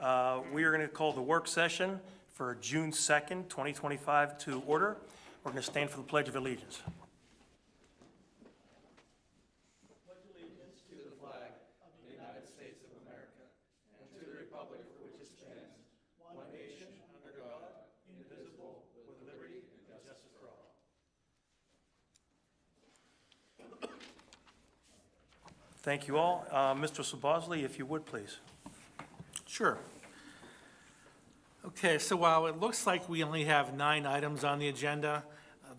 We are going to call the work session for June 2nd, 2025 to order. We're going to stand for the Pledge of Allegiance. Pledge allegiance to the flag of the United States of America and to the republic for which it stands, one nation, under God, indivisible, with liberty and justice for all. Thank you all. Mr. Sabosley, if you would, please. Sure. Okay, so while it looks like we only have 9 items on the agenda,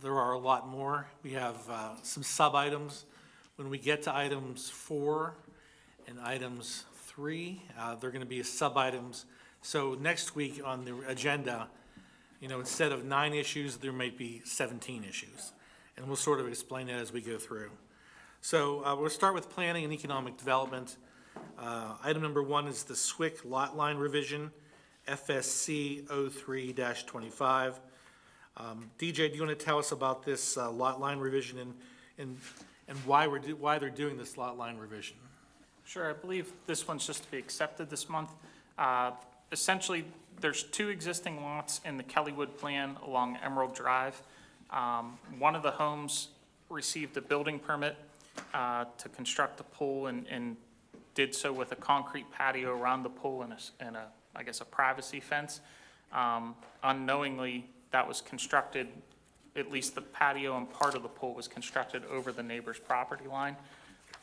there are a lot more. We have some sub-items. When we get to items 4 and items 3, they're going to be sub-items. So next week on the agenda, instead of 9 issues, there might be 17 issues. And we'll sort of explain that as we go through. So we'll start with planning and economic development. Item number 1 is the SWIC lot line revision, FSC 03-25. DJ, do you want to tell us about this lot line revision and why they're doing this lot line revision? Sure, I believe this one's just to be accepted this month. Essentially, there's 2 existing lots in the Kellywood plan along Emerald Drive. One of the homes received a building permit to construct a pool and did so with a concrete patio around the pool and I guess a privacy fence. Unknowingly, that was constructed, at least the patio and part of the pool was constructed over the neighbor's property line.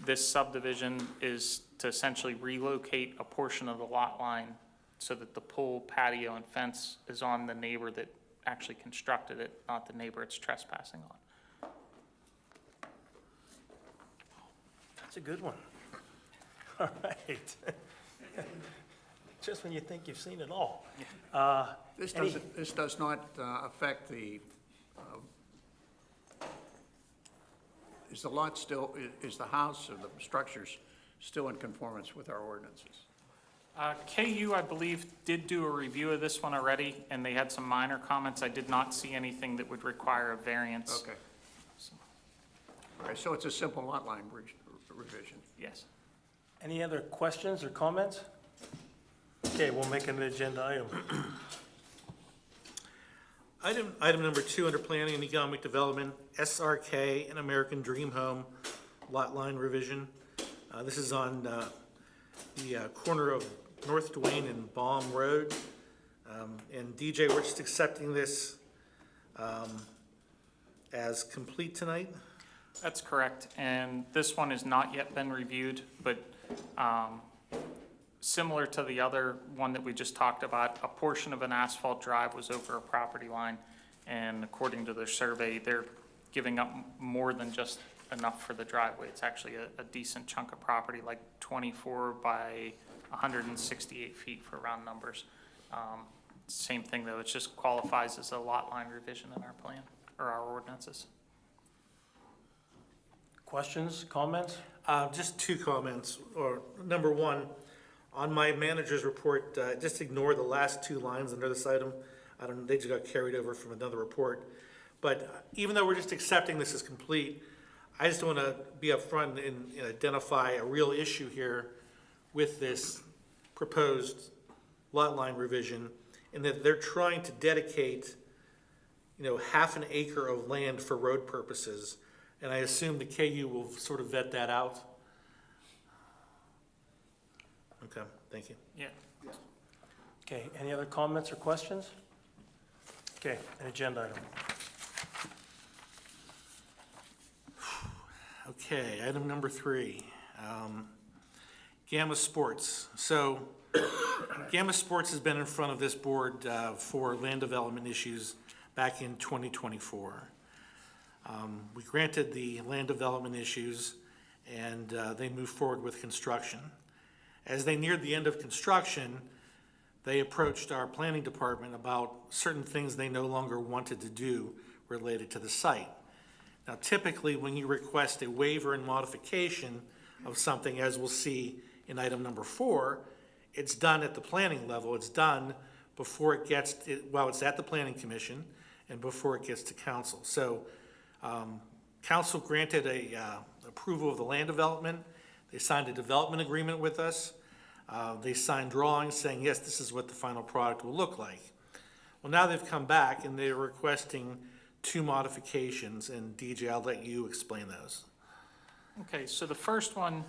This subdivision is to essentially relocate a portion of the lot line so that the pool, patio, and fence is on the neighbor that actually constructed it, not the neighbor it's trespassing on. That's a good one. All right. Just when you think you've seen it all. This does not affect the, is the lot still, is the house or the structures still in conformance with our ordinances? KU, I believe, did do a review of this one already, and they had some minor comments. I did not see anything that would require a variance. Okay. All right, so it's a simple lot line revision. Yes. Any other questions or comments? Okay, we'll make an agenda item. Item number 2 under planning and economic development, SRK and American Dream Home lot line revision. This is on the corner of North Duane and Baum Road. And DJ, we're just accepting this as complete tonight? That's correct, and this one has not yet been reviewed, but similar to the other one that we just talked about, a portion of an asphalt drive was over a property line, and according to their survey, they're giving up more than just enough for the driveway. It's actually a decent chunk of property, like 24 by 168 feet for round numbers. Same thing though, it just qualifies as a lot line revision in our plan, or our ordinances. Questions, comments? Just 2 comments. Or number 1, on my manager's report, just ignore the last 2 lines under this item. I don't know, they just got carried over from another report. But even though we're just accepting this as complete, I just want to be upfront and identify a real issue here with this proposed lot line revision, in that they're trying to dedicate, half an acre of land for road purposes. And I assume the KU will sort of vet that out. Okay, thank you. Yeah. Okay, any other comments or questions? Okay, an agenda item. Okay, item number 3, Gamma Sports. So Gamma Sports has been in front of this board for land development issues back in 2024. We granted the land development issues and they moved forward with construction. As they neared the end of construction, they approached our planning department about certain things they no longer wanted to do related to the site. Now, typically, when you request a waiver and modification of something, as we'll see in item number 4, it's done at the planning level. It's done before it gets, while it's at the planning commission and before it gets to council. So council granted approval of the land development. They signed a development agreement with us. They signed drawings saying, yes, this is what the final product will look like. Well, now they've come back and they're requesting 2 modifications, and DJ, I'll let you explain those. Okay, so the first one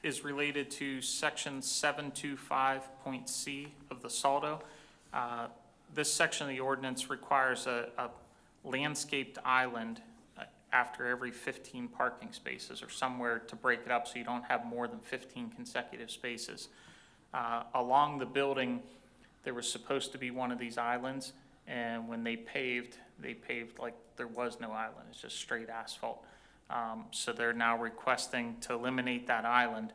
is related to section 725.c of the SALDO. This section of the ordinance requires a landscaped island after every 15 parking spaces, or somewhere to break it up so you don't have more than 15 consecutive spaces. Along the building, there was supposed to be one of these islands, and when they paved like there was no island. It's just straight asphalt. So they're now requesting to eliminate that island.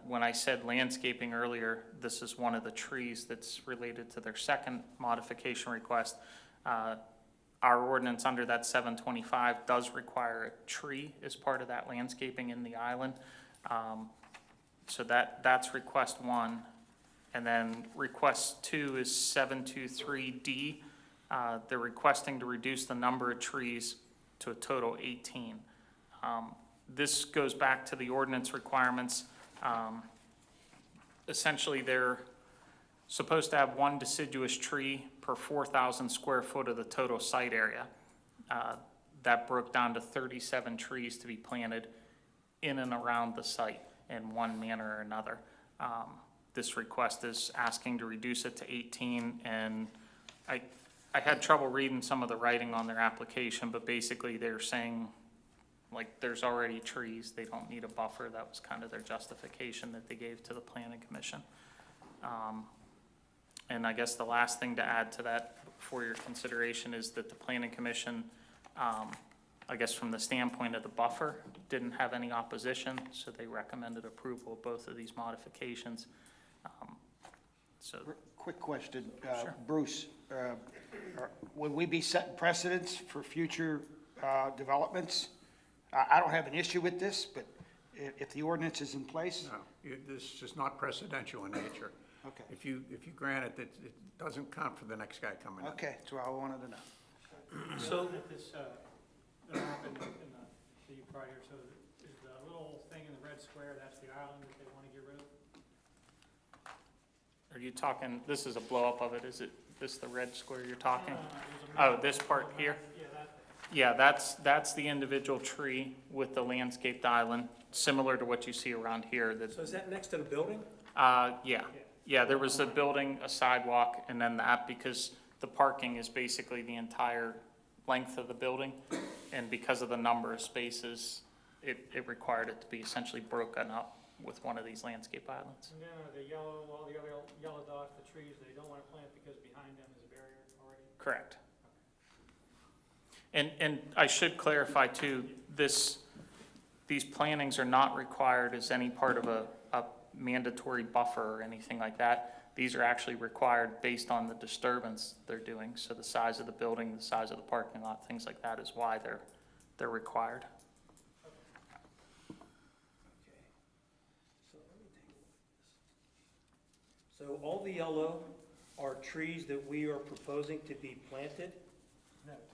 When I said landscaping earlier, this is one of the trees that's related to their second modification request. Our ordinance under that 725 does require a tree as part of that landscaping in the island. So that's request 1. And then request 2 is 723D. They're requesting to reduce the number of trees to a total 18. This goes back to the ordinance requirements. Essentially, they're supposed to have 1 deciduous tree per 4,000 square foot of the total site area. That broke down to 37 trees to be planted in and around the site in one manner or another. This request is asking to reduce it to 18, and I had trouble reading some of the writing on their application, but basically they're saying, like, there's already trees, they don't need a buffer. That was kind of their justification that they gave to the planning commission. And I guess the last thing to add to that for your consideration is that the planning commission, I guess from the standpoint of the buffer, didn't have any opposition, so they recommended approval of both of these modifications. So, Quick question, Sure. Bruce, would we be setting precedents for future developments? I don't have an issue with this, but if the ordinance is in place? No, this is not precedential in nature. Okay. If you grant it, it doesn't count for the next guy coming in. Okay, that's what I wanted to know. So, If this, that happened in the prior, so is the little thing in the red square, that's the island that they want to get rid of? are you talking, this is a blow up of it, is it this the red square you're talking? There's a Oh, this part here? Yeah, that, Yeah, that's the individual tree with the landscaped island, similar to what you see around here. so is that next to the building? Yeah, there was a building, a sidewalk, and then that, because the parking is basically the entire length of the building, and because of the number of spaces, it required it to be essentially broken up with one of these landscape islands. and then the yellow, all the other yellow dots, the trees, they don't want to plant because behind them is a barrier already? Correct. And I should clarify too, these plantings are not required as any part of a mandatory buffer or anything like that. These are actually required based on the disturbance they're doing. So the size of the building, the size of the parking lot, things like that is why they're required. So all the yellow are trees that we are proposing to be planted?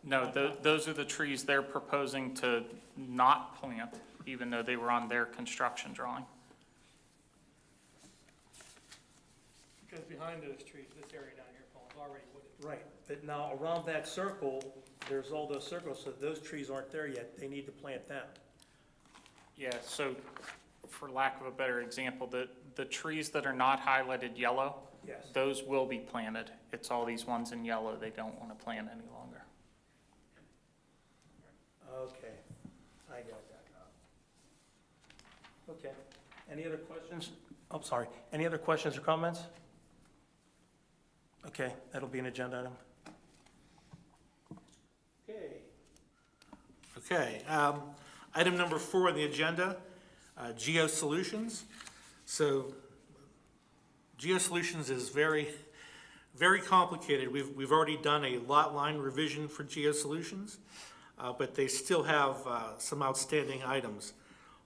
No, those are the trees they're proposing to not plant, even though they were on their construction drawing. Because behind those trees, this area down here, Paul, is already wooded. Right, but now around that circle, there's all those circles, so those trees aren't there yet. They need to plant them. Yeah, so for lack of a better example, the trees that are not highlighted yellow, Yes. those will be planted. It's all these ones in yellow they don't want to plant any longer. Okay, I got that now. Okay, any other questions? I'm sorry, any other questions or comments? Okay, that'll be an agenda item. Okay. Okay, item number 4 on the agenda, Geo Solutions. So, Geo Solutions is very, very complicated. We've already done a lot line revision for Geo Solutions, but they still have some outstanding items.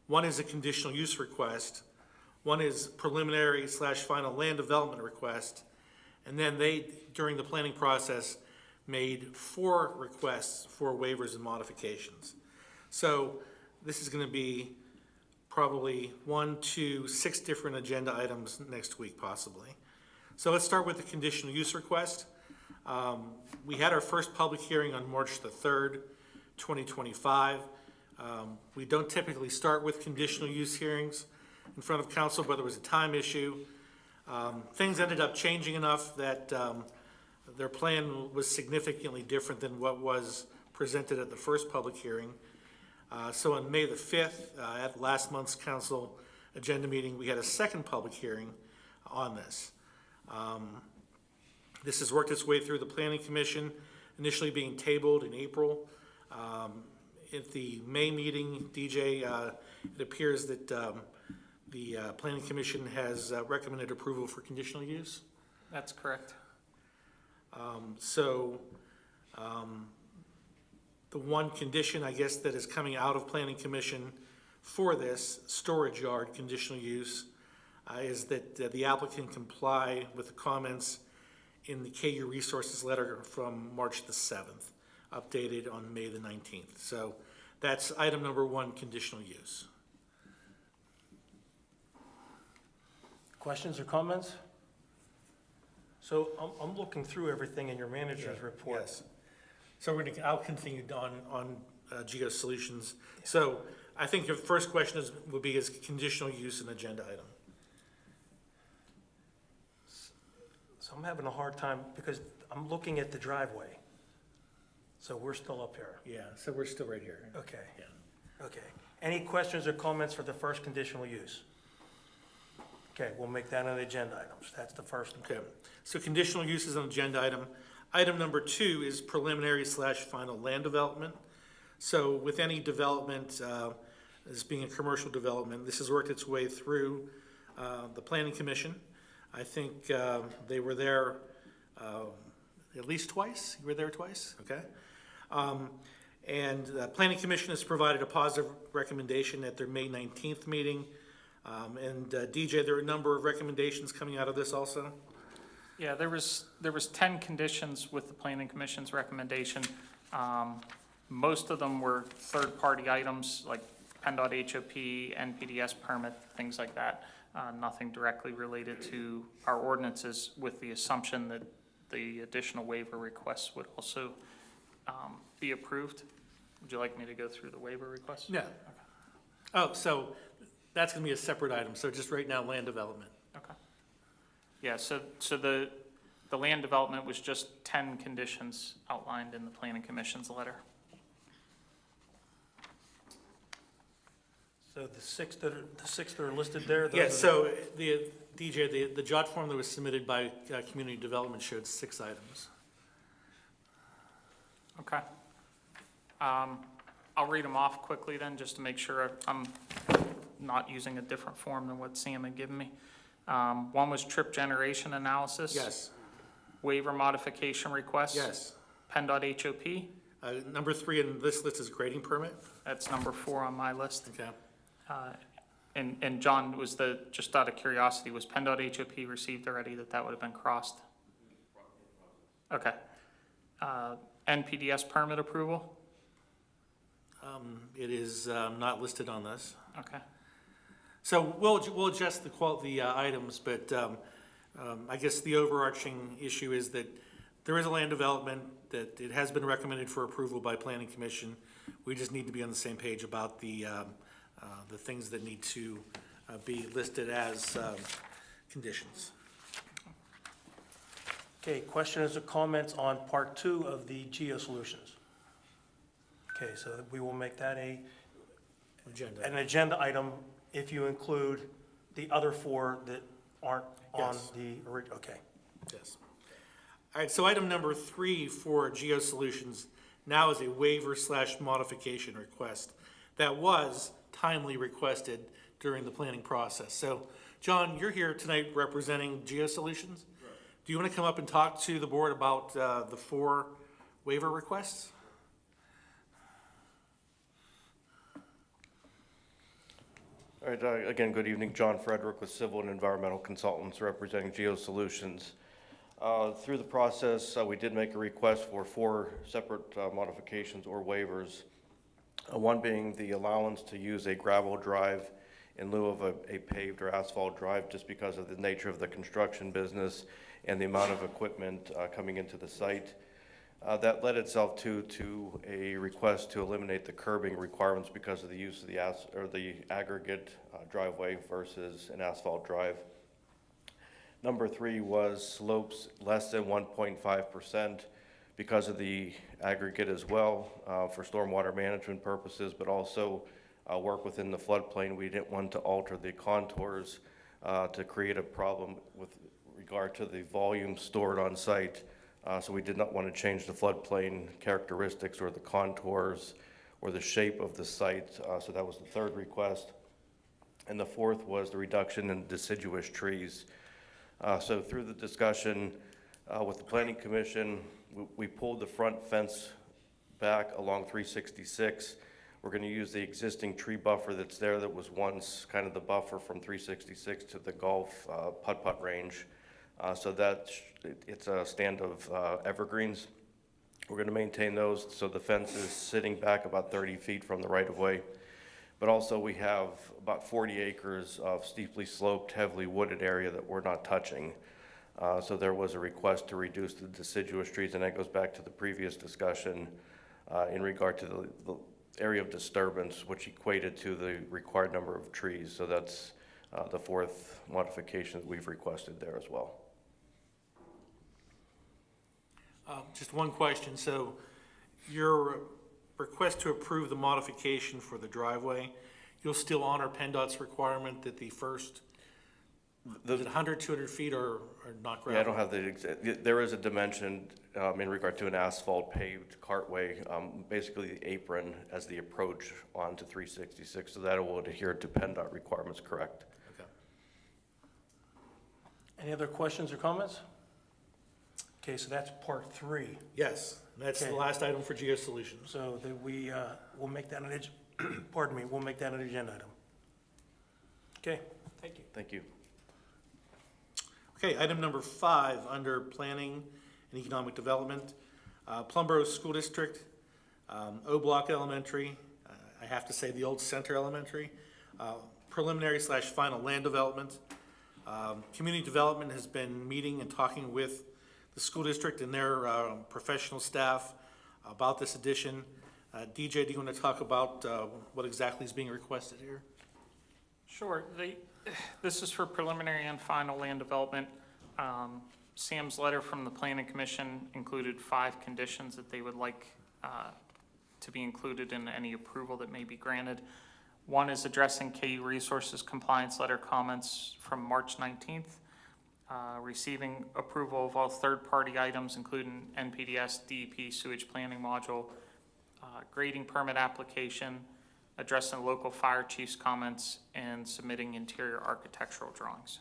One is a conditional use request, one is preliminary / final land development request, and then they, during the planning process, made 4 requests for waivers and modifications. So this is going to be probably 1, 2, 6 different agenda items next week possibly. So let's start with the conditional use request. We had our first public hearing on March the 3rd, 2025. We don't typically start with conditional use hearings in front of council, but there was a time issue. Things ended up changing enough that their plan was significantly different than what was presented at the first public hearing. So on May the 5th, at last month's council agenda meeting, we had a second public hearing on this. This has worked its way through the Planning Commission, initially being tabled in April. At the May meeting, DJ, it appears that the Planning Commission has recommended approval for conditional use. That's correct. The one condition, I guess, that is coming out of Planning Commission for this storage yard conditional use is that the applicant comply with the comments in the KU Resources letter from March the 7th, updated on May the 19th. So that's item number 1, conditional use. Questions or comments? So I'm looking through everything in your manager's report. Yes. So I'll continue on Geo Solutions. So I think your first question would be is conditional use an agenda item? So I'm having a hard time because I'm looking at the driveway. So we're still up here. Yeah, so we're still right here. Okay, Yeah. okay. Any questions or comments for the first conditional use? Okay, we'll make that on the agenda items. That's the first one. Okay, so conditional use is an agenda item. Item number 2 is preliminary / final land development. So with any development, as being a commercial development, this has worked its way through the Planning Commission. I think they were there at least twice. You were there twice? Okay. And the Planning Commission has provided a positive recommendation at their May 19th meeting. DJ, there are a number of recommendations coming out of this also? Yeah, there was 10 conditions with the Planning Commission's recommendation. Most of them were third-party items like PennDOT HOP, NPDS permit, things like that. Nothing directly related to our ordinances, with the assumption that the additional waiver requests would also be approved. Would you like me to go through the waiver requests? Yeah. Oh, so that's gonna be a separate item, so just right now, land development. Okay. Yeah, so the land development was just 10 conditions outlined in the Planning Commission's letter. So the six that are listed there? those Yeah, are so the jot form that was submitted by Community Development showed 6 items. Okay. I'll read them off quickly then, just to make sure I'm not using a different form than what Sam had given me. One was trip generation analysis. Yes, Waiver modification request. yes. PennDOT HOP, Number 3 in this list is grading permit. that's number 4 on my list. Okay. And John, just out of curiosity, was PennDOT HOP received already, that would have been crossed? Okay. NPDS permit approval? It is not listed on this. Okay. So we'll adjust the items, but I guess the overarching issue is that there is a land development, that it has been recommended for approval by Planning Commission. We just need to be on the same page about the things that need to be listed as conditions. Okay, questions or comments on part 2 of the Geo Solutions? Okay, so we will make that an agenda item if you include the other 4 that aren't on Yes. the original, okay. Yes. All right, so item number 3 for Geo Solutions now is a waiver / modification request that was timely requested during the planning process. So, John, you're here tonight representing Geo Solutions. Right. Do you want to come up and talk to the board about the 4 waiver requests? All right, again, good evening. John Frederick with Civil and Environmental Consultants representing Geo Solutions. Through the process, we did make a request for 4 separate modifications or waivers. One being the allowance to use a gravel drive in lieu of a paved or asphalt drive, just because of the nature of the construction business and the amount of equipment coming into the site. That led itself to a request to eliminate the curbing requirements because of the use of the aggregate driveway versus an asphalt drive. Number 3 was slopes less than 1.5% because of the aggregate as well, for stormwater management purposes, but also work within the floodplain. We didn't want to alter the contours to create a problem with regard to the volume stored on site. So we did not want to change the floodplain characteristics or the contours or the shape of the site. So that was the 3rd request. And the 4th was the reduction in deciduous trees. So through the discussion with the Planning Commission, we pulled the front fence back along 366. We're going to use the existing tree buffer that's there that was once kind of the buffer from 366 to the golf putt-putt range. So it's a stand of evergreens. We're going to maintain those, so the fence is sitting back about 30 feet from the right-of-way. But also we have about 40 acres of steeply sloped, heavily wooded area that we're not touching. So there was a request to reduce the deciduous trees, and that goes back to the previous discussion in regard to the area of disturbance, which equated to the required number of trees. So that's the 4th modification that we've requested there as well. Just one question. So your request to approve the modification for the driveway, you'll still honor PennDOT's requirement that the first, is it 100, 200 feet or not gravel? Yeah, I don't have there is a dimension in regard to an asphalt paved cartway, basically the apron as the approach onto 366, so that will adhere to PennDOT requirements, correct? Okay. Any other questions or comments? Okay, so that's part 3. Yes, that's the Okay. last item for Geo Solutions. So that we'll make that an, pardon me, we'll make that an agenda item. Okay, thank you. Thank you. Okay, item number 5, under Planning and Economic Development, Plum Boro School District, O Block Elementary, I have to say the old Center Elementary, preliminary/final land development. Community Development has been meeting and talking with the school district and their professional staff about this addition. DJ, do you want to talk about what exactly is being requested here? Sure. This is for preliminary and final land development. Sam's letter from the Planning Commission included 5 conditions that they would like to be included in any approval that may be granted. One is addressing KU Resources compliance letter comments from March 19th, receiving approval of all third-party items, including NPDS, DEP, sewage planning module, grading permit application, addressing the local fire chief's comments, and submitting interior architectural drawings.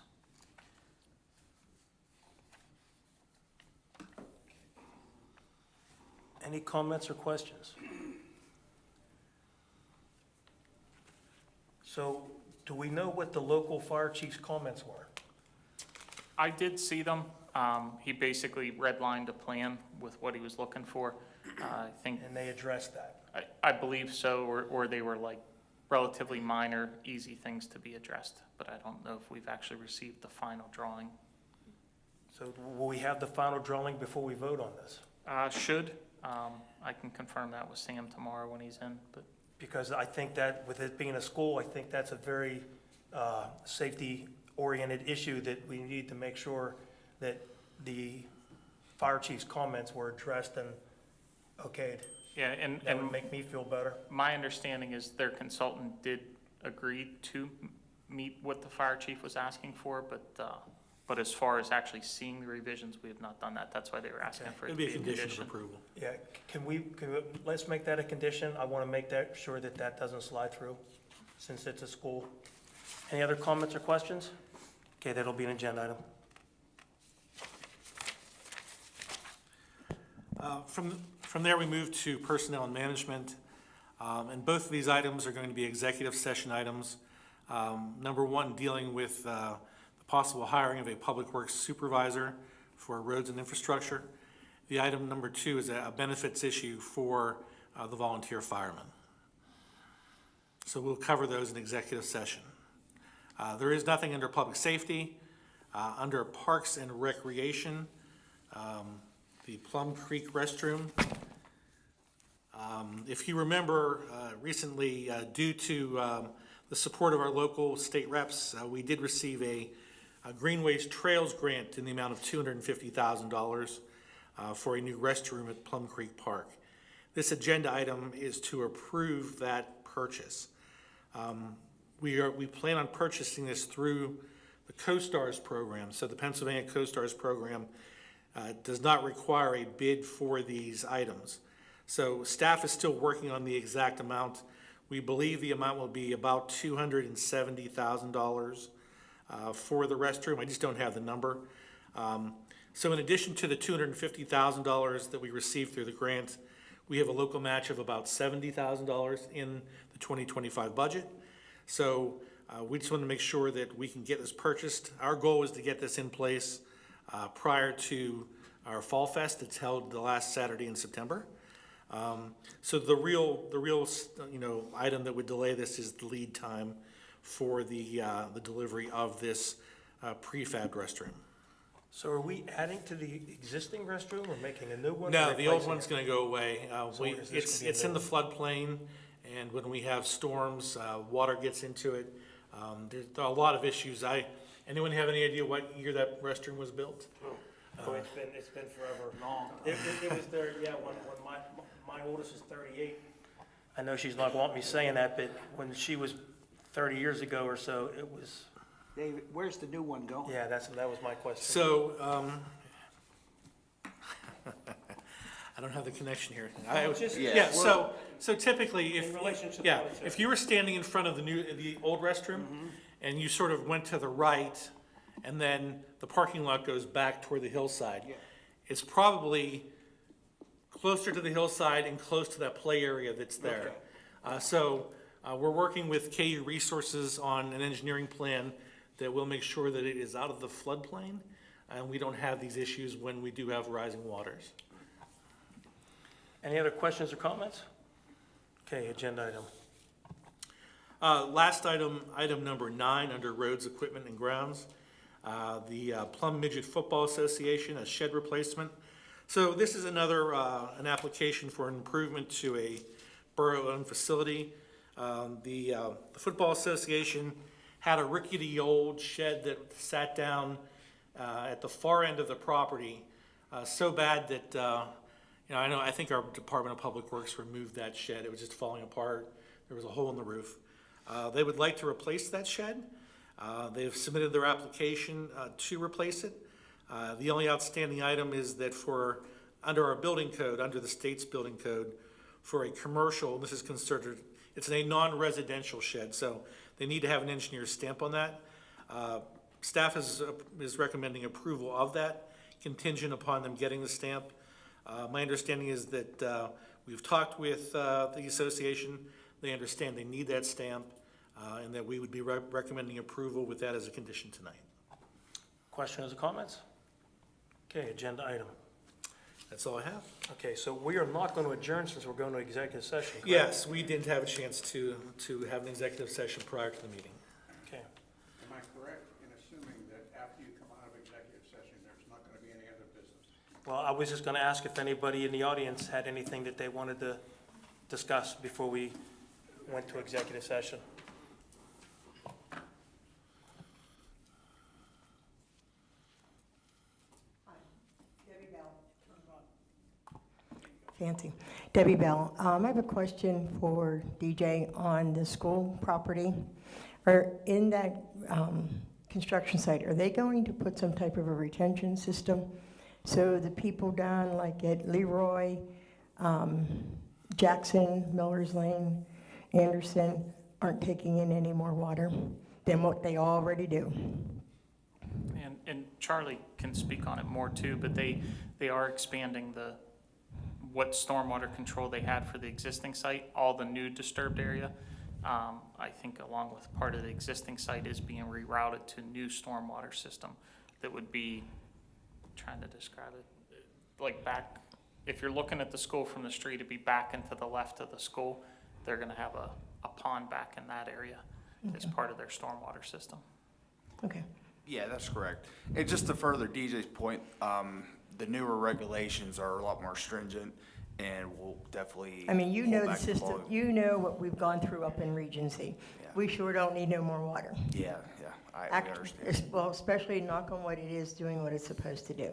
Any comments or questions? So do we know what the local fire chief's comments were? I did see them. He basically redlined a plan with what he was looking for. I think, And they addressed that? I believe so, or they were like relatively minor, easy things to be addressed, but I don't know if we've actually received the final drawing. So will we have the final drawing before we vote on this? Should. I can confirm that with Sam tomorrow when he's in, but. Because I think that with it being a school, I think that's a very safety-oriented issue that we need to make sure that the fire chief's comments were addressed and okayed. Yeah, That would make me feel better. my understanding is their consultant did agree to meet what the fire chief was asking for, but as far as actually seeing the revisions, we have not done that. That's why they were asking Okay. for it It'd to be a condition of approval. Yeah, can we, let's make that a condition. I want to make that sure that that doesn't slide through, since it's a school. Any other comments or questions? Okay, that'll be an agenda item. From there, we move to Personnel and Management, and both of these items are going to be executive session items. Number 1, dealing with the possible hiring of a Public Works Supervisor for roads and infrastructure. The item number 2 is a benefits issue for the volunteer firemen. So we'll cover those in executive session. There is nothing under public safety. Under Parks and Recreation, the Plum Creek restroom. If you remember, recently, due to the support of our local state reps, we did receive a Greenways Trails grant in the amount of $250,000 for a new restroom at Plum Creek Park. This agenda item is to approve that purchase. We plan on purchasing this through the CoStars program. So the Pennsylvania CoStars program does not require a bid for these items. So staff is still working on the exact amount. We believe the amount will be about $270,000 for the restroom. I just don't have the number. So in addition to the $250,000 that we received through the grant, we have a local match of about $70,000 in the 2025 budget. So we just want to make sure that we can get this purchased. Our goal is to get this in place prior to our Fall Fest that's held the last Saturday in September. So the real item that would delay this is the lead time for the delivery of this prefabbed restroom. So are we adding to the existing restroom or making a new one? No, or the old replacing one's it? going to go away. So is this gonna be a It's in new the floodplain, and when we have storms, water gets into it. There's a lot of issues. Anyone have any idea what year that restroom was built? Oh, it's been forever. Long. It was there, yeah, when my oldest is 38. I know she's not wanting me saying that, but when she was 30 years ago or so, it was, David, where's the new one going? yeah, that was my question. So, I don't have the connection here. Yeah, so typically, In relationship yeah, to- if you were standing in front of the old restroom, and you sort of went to the right, and then the parking lot goes back toward the hillside, Yeah. it's probably closer to the hillside and close to that play area that's there. So we're working with KU Resources on an engineering plan that will make sure that it is out of the floodplain, and we don't have these issues when we do have rising waters. Any other questions or comments? Okay, agenda item. Last item, item number 9, under roads, equipment, and grounds. The Plum Midget Football Association, a shed replacement. So this is another, an application for an improvement to a borough-owned facility. The Football Association had a rickety old shed that sat down at the far end of the property, so bad that, I think our Department of Public Works removed that shed. It was just falling apart. There was a hole in the roof. They would like to replace that shed. They've submitted their application to replace it. The only outstanding item is that under our building code, under the state's building code, for a commercial, this is considered, it's a non-residential shed, so they need to have an engineer's stamp on that. Staff is recommending approval of that, contingent upon them getting the stamp. My understanding is that we've talked with the association. They understand they need that stamp, and that we would be recommending approval with that as a condition tonight. Questions or comments? Okay, agenda item. That's all I have. Okay, so we are not going to adjourn since we're going to executive session, correct? Yes, we didn't have a chance to have an executive session prior to the meeting. Okay. Am I correct in assuming that after you come out of executive session, there's not going to be any other business? Well, I was just going to ask if anybody in the audience had anything that they wanted to discuss before we went to executive session. Fancy. Debbie Bell. I have a question for DJ on the school property. Or in that construction site, are they going to put some type of a retention system so the people down like at Leroy, Jackson, Millers Lane, Anderson aren't taking in any more water than what they already do? And Charlie can speak on it more too, but they are expanding what stormwater control they had for the existing site, all the new disturbed area. I think along with part of the existing site is being rerouted to new stormwater system that would be, trying to describe it, like back, if you're looking at the school from the street, it'd be back and to the left of the school. They're gonna have a pond back in that area as part of their stormwater system. Okay. Yeah, that's correct. And just to further DJ's point, the newer regulations are a lot more stringent and will definitely. I mean, you hold know the back system, volume. you know what we've gone through up in Regency. Yeah. We sure don't need no more water. Yeah, we understand. Well, especially knock on what it is doing what it's supposed to do.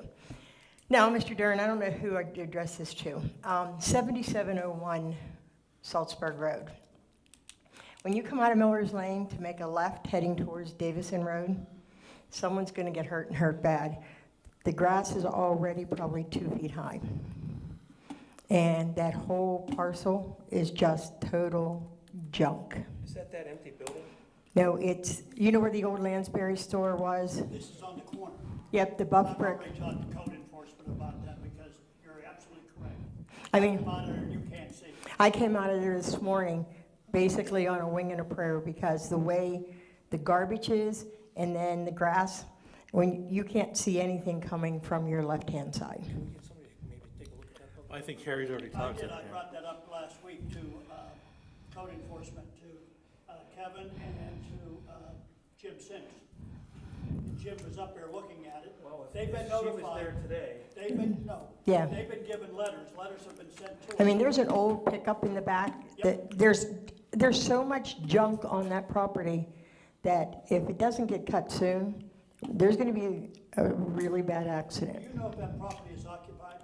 Now, Mr. Dern, I don't know who I'd address this to. 7701 Salzburg Road. When you come out of Miller's Lane to make a left heading towards Davison Road, someone's gonna get hurt and hurt bad. The grass is already probably 2 feet high. And that whole parcel is just total junk. Is that empty building? No, it's, you know where the old Lansbury store was? This is on the corner. Yep, the buff I've brick. already talked to code enforcement about that because you're absolutely correct. I mean, Monitor, you can't see. I came out of there this morning basically on a wing and a prayer because the way the garbage is and then the grass, when you can't see anything coming from your left-hand side. Get somebody to maybe take a look at that. I think Harry's already I talked to did, him. I brought that up last week to code enforcement, to Kevin and to Jim Sims. Jim was up there looking at it. They've been She was notified. there today. They've been, no. Yeah. They've been given letters. Letters have been sent to I them. mean, there's an old pickup in the back that there's so much junk on that property that if it doesn't get cut soon, there's gonna be a really bad Do accident. you know if that property is occupied?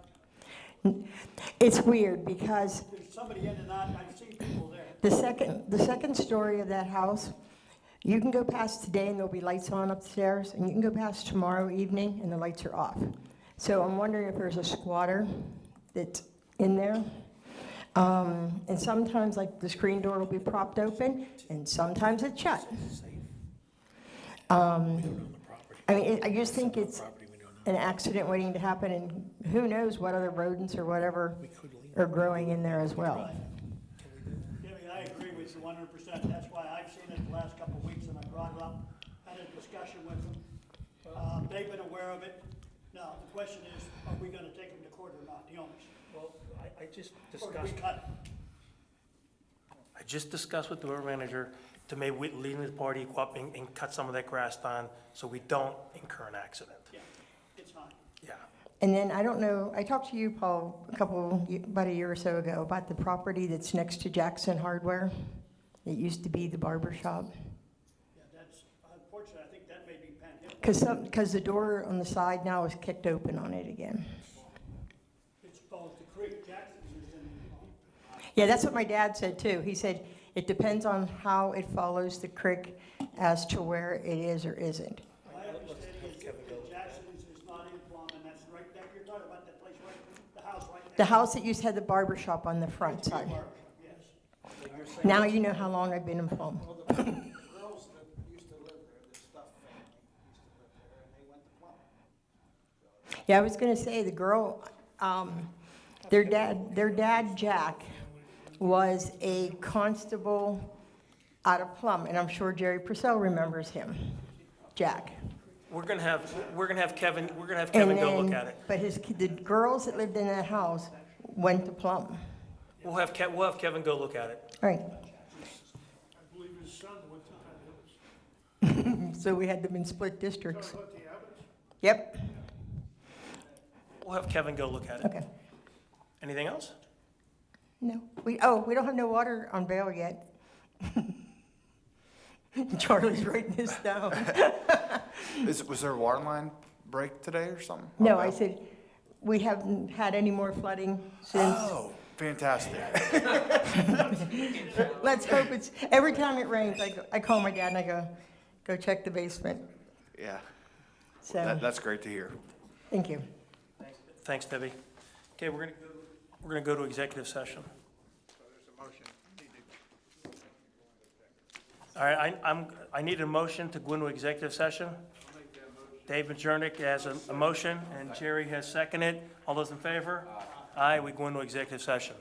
It's weird because There's somebody in and out. I've seen people there. the second story of that house, you can go past today and there'll be lights on upstairs, and you can go past tomorrow evening and the lights are off. So I'm wondering if there's a squatter that's in there. And sometimes, like, the screen door will be propped open, and sometimes it's shut. I mean, I just think it's an accident waiting to happen, and who knows what other rodents or whatever are growing in there as well. Jimmy, I agree with you 100%. That's why I've seen it the last couple of weeks, and I brought it up, had a discussion with them. They've been aware of it. Now, the question is, are we gonna take them to court or not, the owners? Well, I just Or do we discussed, cut it? I just discussed with the borough manager to maybe lead the party, go up and cut some of that grass down so we don't incur an accident. Yeah, it's fine. Yeah. And then, I don't know, I talked to you, Paul, about a year or so ago, about the property that's next to Jackson Hardware. It used to be the barber shop. Yeah, that's, unfortunately, I think that may be Pan Hill. Because the door on the side now is kicked open on it again. It's both the creek, Jackson's is in the, Yeah, that's what my dad said too. He said it depends on how it follows the creek as to where it is or isn't. my understanding is that Jackson's is not in Plum, and that's right there, you're talking about that place right, the house right there. The house that used to have the barber shop on the front side. Yes. Now you know how long I've been in Plum. Well, the girls that used to live there, the Stuff family, used to live there, and they went to Plum. Yeah, I was gonna say, the girl, their dad, Jack, was a constable out of Plum, and I'm sure Jerry Purcell remembers him, Jack. We're gonna have Kevin And go look then, at it. but the girls that lived in that house went to Plum. We'll have Kevin go look at it. All right, I believe his son went to Pan Hills. so we had them in split districts. What, the Abbots? Yep, We'll have Kevin go look at it. okay. Anything else? No, we don't have no water on Vale yet. Charlie's writing this down. Was there a water line break today or something? No, I said, we haven't had any more flooding since. Oh, fantastic. Let's hope it's, every time it rains, I call my dad and I go check the basement. Yeah, So, that's great to hear. thank you. Thanks, Debbie. Okay, we're gonna go to executive session. All right, I need a motion to go into executive session. Dave Majernik has a motion, and Jerry has seconded. All those in favor? Aye, we go into executive session.